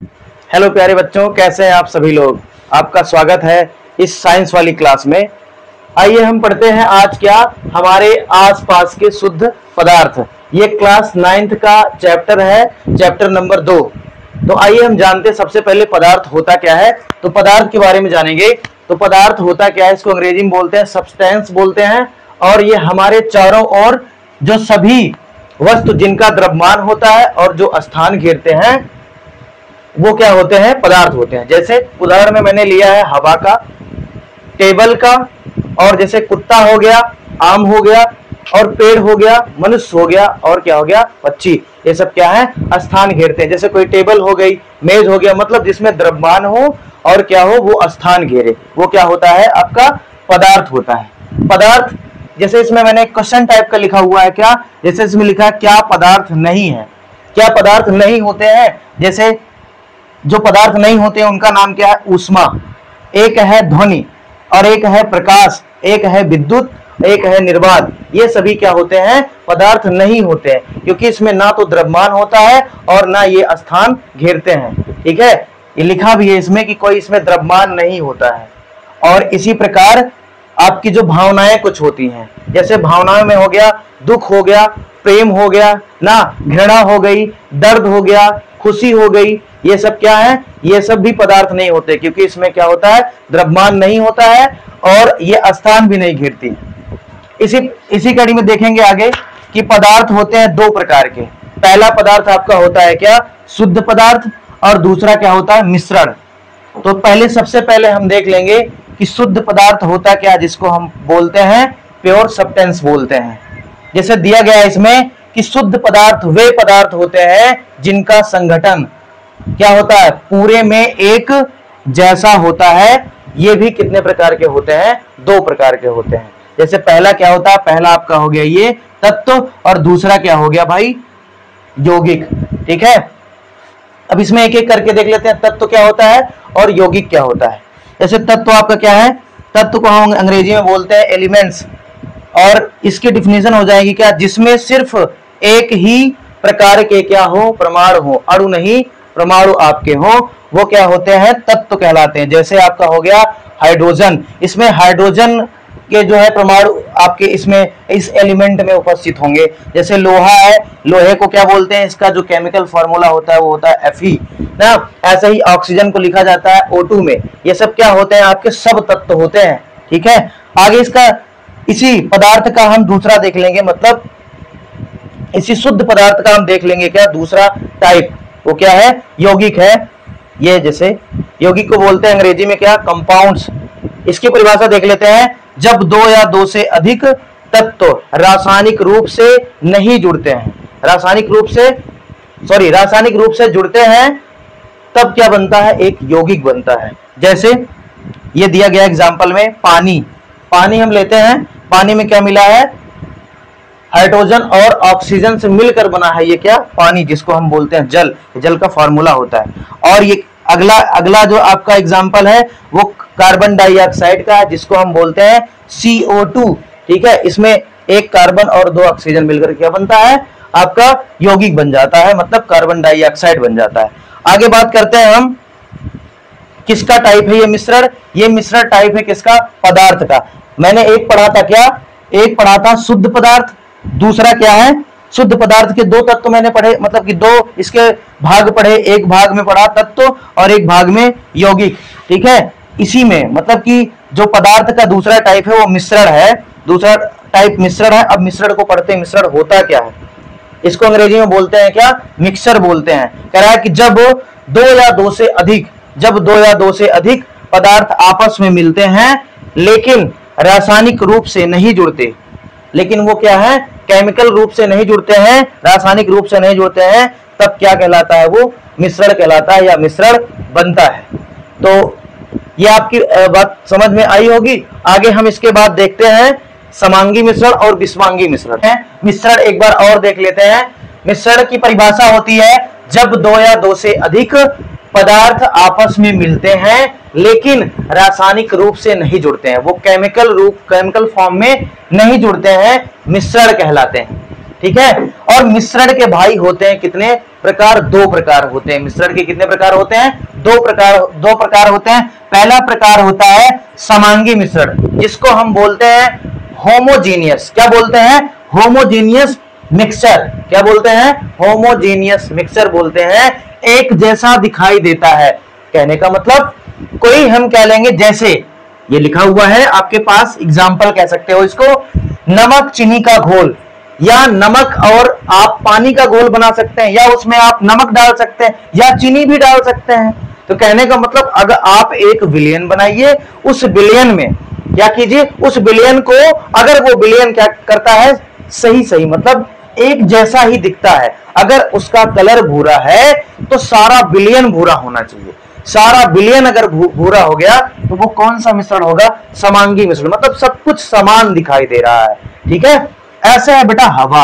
Hello प्यारे बच्चों, कैसे हैं आप सभी लोग। आपका स्वागत है इस साइंस वाली क्लास में। आइए हम पढ़ते हैं आज क्या, हमारे आसपास के शुद्ध पदार्थ। ये क्लास 9th का चैप्टर है, चैप्टर नंबर 2। तो आइए हम जानते हैं सबसे पहले पदार्थ होता क्या है। तो पदार्थ के बारे में जानेंगे। तो पदार्थ होता क्या है, इसको अंग्रेजी में बोलते हैं सब्सटेंस बोलते हैं। और ये हमारे चारों ओर जो सभी वस्तु जिनका द्रव्यमान होता है और जो स्थान घेरते हैं वो क्या होते हैं, पदार्थ होते हैं। जैसे उदाहरण में मैंने लिया है हवा का, टेबल का, और जैसे कुत्ता हो गया, आम हो गया, और पेड़ हो गया, मनुष्य हो गया, और क्या हो गया, पक्षी। ये सब क्या है, स्थान घेरते हैं। जैसे कोई टेबल हो गई, मेज हो गया, मतलब जिसमें द्रव्यमान हो और क्या हो, वो स्थान घेरे, वो क्या होता है, आपका पदार्थ होता है। पदार्थ जैसे इसमें मैंने क्वेश्चन टाइप का लिखा हुआ है क्या, जैसे इसमें लिखा है क्या पदार्थ नहीं है, क्या पदार्थ नहीं होते हैं। जैसे जो पदार्थ नहीं होते हैं उनका नाम क्या है, ऊष्मा, एक है ध्वनि, और एक है प्रकाश, एक है विद्युत, एक है निर्वात। ये सभी क्या होते हैं, पदार्थ नहीं होते हैं, क्योंकि इसमें ना तो द्रव्यमान होता है और ना ये स्थान घेरते हैं। ठीक है, ये लिखा भी है इसमें कि कोई इसमें द्रव्यमान नहीं होता है। और इसी प्रकार आपकी जो भावनाएं कुछ होती हैं, जैसे भावनाओं में हो गया दुख हो गया, प्रेम हो गया ना, घृणा हो गई, दर्द हो गया, खुशी हो गई, ये सब क्या है, ये सब भी पदार्थ नहीं होते, क्योंकि इसमें क्या होता है, द्रव्यमान नहीं होता है और ये स्थान भी नहीं घेरती। इसी कड़ी में देखेंगे आगे कि पदार्थ होते हैं दो प्रकार के। पहला पदार्थ आपका होता है क्या, शुद्ध पदार्थ, और दूसरा क्या होता है, मिश्रण। तो पहले सबसे पहले हम देख लेंगे कि शुद्ध पदार्थ होता क्या, जिसको हम बोलते हैं प्योर सब्सटेंस बोलते हैं। जैसे दिया गया इसमें कि शुद्ध पदार्थ वे पदार्थ होते हैं जिनका संगठन क्या होता है, पूरे में एक जैसा होता है। ये भी कितने प्रकार के होते हैं, दो प्रकार के होते हैं। जैसे पहला क्या होता है, पहला आपका हो गया ये तत्व, और दूसरा क्या हो गया भाई, यौगिक। ठीक है, अब इसमें एक एक करके देख लेते हैं, तत्व क्या होता है और यौगिक क्या होता है। जैसे तत्व आपका क्या है, तत्व को हम अंग्रेजी में बोलते हैं एलिमेंट्स, और इसकी डिफिनेशन हो जाएगी क्या, जिसमें सिर्फ एक ही प्रकार के क्या हो, परमाणु हो, अणु नहीं परमाणु आपके हो, वो क्या होते हैं, तत्व कहलाते हैं। जैसे आपका हो गया हाइड्रोजन, इसमें हाइड्रोजन के जो है परमाणु आपके इसमें इस एलिमेंट में उपस्थित होंगे। जैसे लोहा है, लोहे को क्या बोलते हैं, इसका जो केमिकल फॉर्मूला होता है वो होता है Fe ना। ऐसे ही ऑक्सीजन को लिखा जाता है O2 में। ये सब क्या होते हैं, आपके सब तत्व होते हैं। ठीक है, आगे इसका इसी पदार्थ का हम दूसरा देख लेंगे, मतलब इसी शुद्ध पदार्थ का हम देख लेंगे क्या, दूसरा टाइप, वो क्या है, यौगिक है। ये जैसे यौगिक को बोलते हैं अंग्रेजी में क्या, कंपाउंड्स। इसकी परिभाषा देख लेते हैं, जब दो या दो से अधिक तत्व रासायनिक रूप से नहीं जुड़ते हैं, रासायनिक रूप से जुड़ते हैं, तब क्या बनता है, एक यौगिक बनता है। जैसे ये दिया गया एग्जांपल में पानी हम लेते हैं, पानी में क्या मिला है, हाइड्रोजन और ऑक्सीजन से मिलकर बना है ये क्या, पानी, जिसको हम बोलते हैं जल। जल का फॉर्मूला होता है। और ये अगला जो आपका एग्जांपल है वो कार्बन डाइऑक्साइड का है, जिसको हम बोलते हैं CO2। ठीक है, इसमें एक कार्बन और दो ऑक्सीजन मिलकर क्या बनता है, आपका यौगिक बन जाता है, मतलब कार्बन डाइऑक्साइड बन जाता है। आगे बात करते हैं हम, किसका टाइप है ये मिश्रण, ये मिश्रण टाइप है किसका, पदार्थ का। मैंने एक पढ़ा था क्या, एक पढ़ा था शुद्ध पदार्थ, दूसरा क्या है, शुद्ध पदार्थ के दो तत्व मैंने पढ़े, मतलब कि दो इसके भाग पढ़े, एक भाग में पढ़ा तत्व और एक भाग में यौगिक। ठीक है, इसी में मतलब कि जो पदार्थ का दूसरा टाइप है वो मिश्रण है, दूसरा टाइप मिश्रण है। अब मिश्रण को पढ़ते हैं, मिश्रण होता क्या है, इसको अंग्रेजी में बोलते हैं क्या, मिक्सचर बोलते हैं। कह रहा है कि जब दो या दो से अधिक पदार्थ आपस में मिलते हैं लेकिन रासायनिक रूप से नहीं जुड़ते, लेकिन वो क्या है, केमिकल रूप से नहीं जुड़ते हैं, रासायनिक रूप से नहीं जुड़ते हैं, तब क्या कहलाता है, वो मिश्रण कहलाता है या मिश्रण बनता है। तो ये आपकी बात समझ में आई होगी। आगे हम इसके बाद देखते हैं समांगी मिश्रण और विषमांगी मिश्रण है। मिश्रण एक बार और देख लेते हैं। मिश्रण की परिभाषा होती है, जब दो या दो से अधिक पदार्थ आपस में मिलते हैं लेकिन रासायनिक रूप से नहीं जुड़ते हैं, वो केमिकल फॉर्म में नहीं जुड़ते हैं, मिश्रण कहलाते हैं। ठीक है, और मिश्रण के भाई होते हैं कितने प्रकार? 2 प्रकार होते हैं। मिश्रण के कितने प्रकार होते हैं? 2 प्रकार होते हैं। पहला प्रकार होता है समांगी मिश्रण, जिसको हम बोलते हैं होमोजीनियस। क्या बोलते हैं? Homogeneous mixture. क्या बोलते हैं? होमोजीनियस मिक्सचर बोलते हैं। एक जैसा दिखाई देता है, कहने का मतलब कोई हम कह लेंगे, जैसे ये लिखा हुआ है आपके पास, एग्जाम्पल कह सकते हो इसको, नमक चीनी का घोल, या नमक और आप पानी का घोल बना सकते हैं, या उसमें आप नमक डाल सकते हैं या चीनी भी डाल सकते हैं। तो कहने का मतलब अगर आप एक विलयन बनाइए, उस विलयन में क्या कीजिए, उस विलयन को, अगर वो विलयन क्या करता है, सही मतलब एक जैसा ही दिखता है। अगर उसका कलर भूरा है तो सारा विलयन भूरा होना चाहिए। सारा विलयन अगर भूरा हो गया तो वो कौन सा मिश्रण होगा? समांगी मिश्रण। मतलब सब कुछ समान दिखाई दे रहा है। ठीक है, ऐसे है बेटा हवा।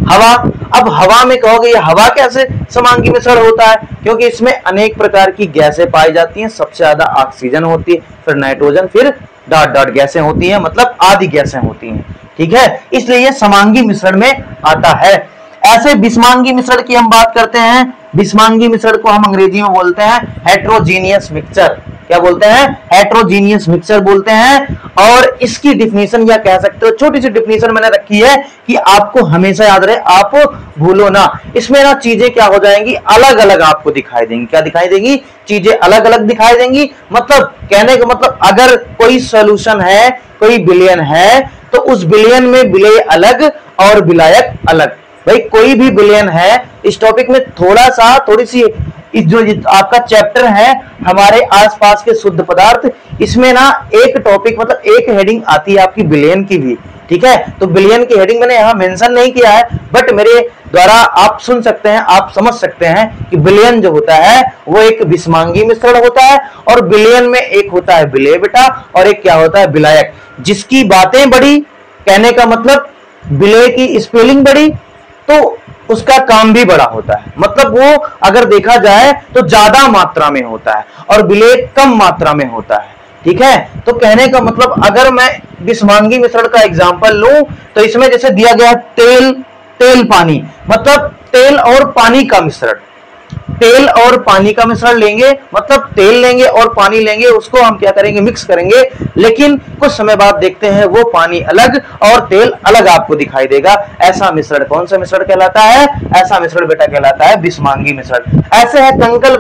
हवा, अब हवा में कहोगे ये हवा कैसे समांगी मिश्रण होता है? क्योंकि इसमें अनेक प्रकार की गैसें पाई जाती हैं। सबसे ज्यादा ऑक्सीजन होती है, फिर नाइट्रोजन, फिर डॉट गैसें होती हैं, मतलब आदि गैसें होती हैं। ठीक है, इसलिए ये समांगी मिश्रण में आता है। ऐसे विषमांगी मिश्रण की हम बात करते हैं। विषमांगी मिश्रण को हम अंग्रेजी में बोलते हैं हेट्रोजीनियस मिक्सचर। क्या बोलते हैं? हेट्रोजीनियस मिक्सचर बोलते हैं। और इसकी डिफिनीशन या कह सकते हो, छोटी सी डिफिनीशन मैंने रखी है कि आपको हमेशा याद रहे, आप भूलो ना। इसमें ना चीजें क्या हो जाएंगी, अलग अलग आपको दिखाई देंगी। क्या दिखाई देंगी? चीजें अलग अलग दिखाई देंगी। मतलब कहने का मतलब अगर कोई सॉल्यूशन है, कोई विलयन है, तो उस विलयन में विलेय अलग और विलायक अलग। भाई कोई भी विलयन है, इस टॉपिक में थोड़ी सी जो आपका चैप्टर है हमारे आसपास के शुद्ध पदार्थ, इसमें ना एक टॉपिक मतलब एक हेडिंग आती है आपकी विलयन की भी। ठीक है, तो विलयन की हेडिंग मैंने यहाँ मेंशन नहीं किया है, बट मेरे द्वारा आप सुन सकते हैं, आप समझ सकते हैं कि विलयन जो होता है वो एक विषमांगी मिश्रण होता है, और विलयन में एक होता है विलेय बेटा, और एक क्या होता है? विलायक। जिसकी बातें बड़ी, कहने का मतलब विलेय की स्पेलिंग बड़ी तो उसका काम भी बड़ा होता है। मतलब वो अगर देखा जाए तो ज्यादा मात्रा में होता है और विलेय कम मात्रा में होता है। ठीक है, तो कहने का मतलब अगर मैं विषमांगी मिश्रण का एग्जांपल लूं तो इसमें जैसे दिया गया तेल पानी, मतलब तेल और पानी का मिश्रण। तेल और पानी का मिश्रण लेंगे, मतलब तेल लेंगे और पानी लेंगे, उसको हम क्या करेंगे? मिक्स करेंगे। लेकिन कुछ समय बाद देखते हैं वो पानी अलग और तेल अलग आपको दिखाई देगा। ऐसा मिश्रण कौन सा मिश्रण कहलाता है? ऐसा मिश्रण बेटा कहलाता है विषमांगी मिश्रण। ऐसे है कंकड़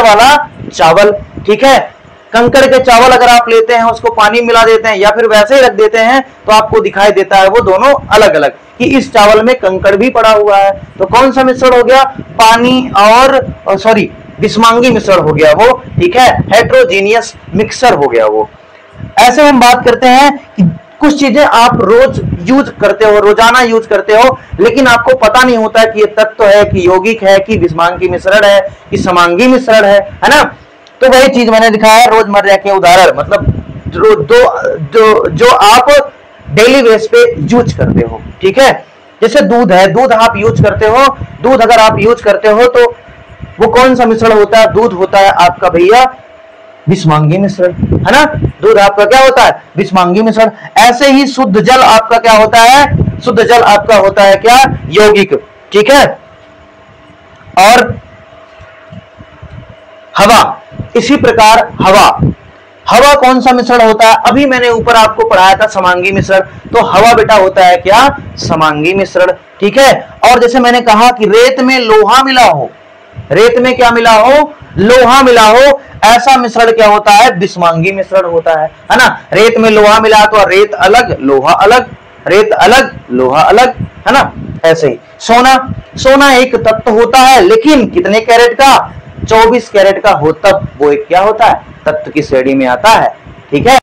वाला चावल। ठीक है, कंकड़ के चावल अगर आप लेते हैं, उसको पानी मिला देते हैं या फिर वैसे ही रख देते हैं, तो आपको दिखाई देता है वो दोनों अलग अलग, कि इस चावल में कंकड़ भी पड़ा हुआ है। तो कौन सा मिश्रण हो गया? पानी और विषमांगी मिश्रण हो गया वो। ठीक है, हेट्रोजीनियस मिक्सचर हो गया वो। ऐसे हम बात करते हैं कि कुछ चीजें आप रोज यूज करते हो, रोजाना यूज करते हो, लेकिन आपको पता नहीं होता कि ये तत्व है, कि यौगिक है, कि विषमांगी मिश्रण है, कि समांगी मिश्रण है ना। तो वही चीज मैंने दिखाया रोजमर्रा के उदाहरण, मतलब जो आप डेली बेस पे यूज करते हो। ठीक है, जैसे दूध है, दूध आप यूज करते हो, दूध अगर आप यूज करते हो तो वो कौन सा मिश्रण होता है? दूध होता है आपका भैया विषमांगी मिश्रण, है ना। दूध आपका क्या होता है? विषमांगी मिश्रण। ऐसे ही शुद्ध जल आपका क्या होता है? शुद्ध जल आपका होता है क्या? यौगिक। ठीक है, और हवा, इसी प्रकार हवा कौन सा मिश्रण होता है? अभी मैंने ऊपर आपको पढ़ाया था समांगी मिश्रण, तो हवा बेटा होता है क्या? समांगी मिश्रण। ठीक है, और जैसे मैंने कहा कि रेत में लोहा मिला हो, रेत में क्या मिला हो? लोहा मिला हो, ऐसा मिश्रण क्या होता है? विषमांगी मिश्रण होता है ना। रेत में लोहा मिला तो रेत अलग लोहा अलग, रेत अलग लोहा अलग, है ना। ऐसे ही सोना एक तत्व होता है, लेकिन कितने कैरेट का? 24 कैरेट का हो, तब वो एक क्या होता है? तत्व की श्रेणी में आता है। ठीक है,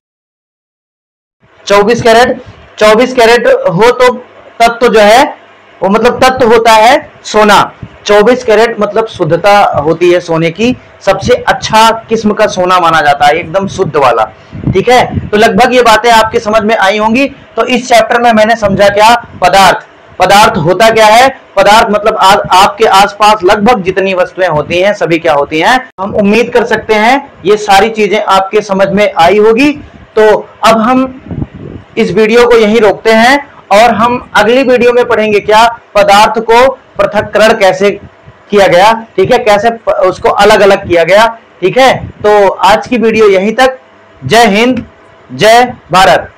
24 कैरेट हो तो तत्व जो है वो मतलब तत्व होता है सोना। 24 कैरेट मतलब शुद्धता होती है सोने की, सबसे अच्छा किस्म का सोना माना जाता है, एकदम शुद्ध वाला। ठीक है, तो लगभग ये बातें आपके समझ में आई होंगी। तो इस चैप्टर में मैंने समझा क्या? पदार्थ होता क्या है? पदार्थ मतलब आपके आसपास लगभग जितनी वस्तुएं होती हैं सभी क्या होती हैं? हम उम्मीद कर सकते हैं ये सारी चीजें आपके समझ में आई होगी। तो अब हम इस वीडियो को यहीं रोकते हैं और हम अगली वीडियो में पढ़ेंगे क्या, पदार्थ को पृथक्करण कैसे किया गया, ठीक है, कैसे उसको अलग अलग किया गया, ठीक है। तो आज की वीडियो यहीं तक। जय हिंद, जय भारत।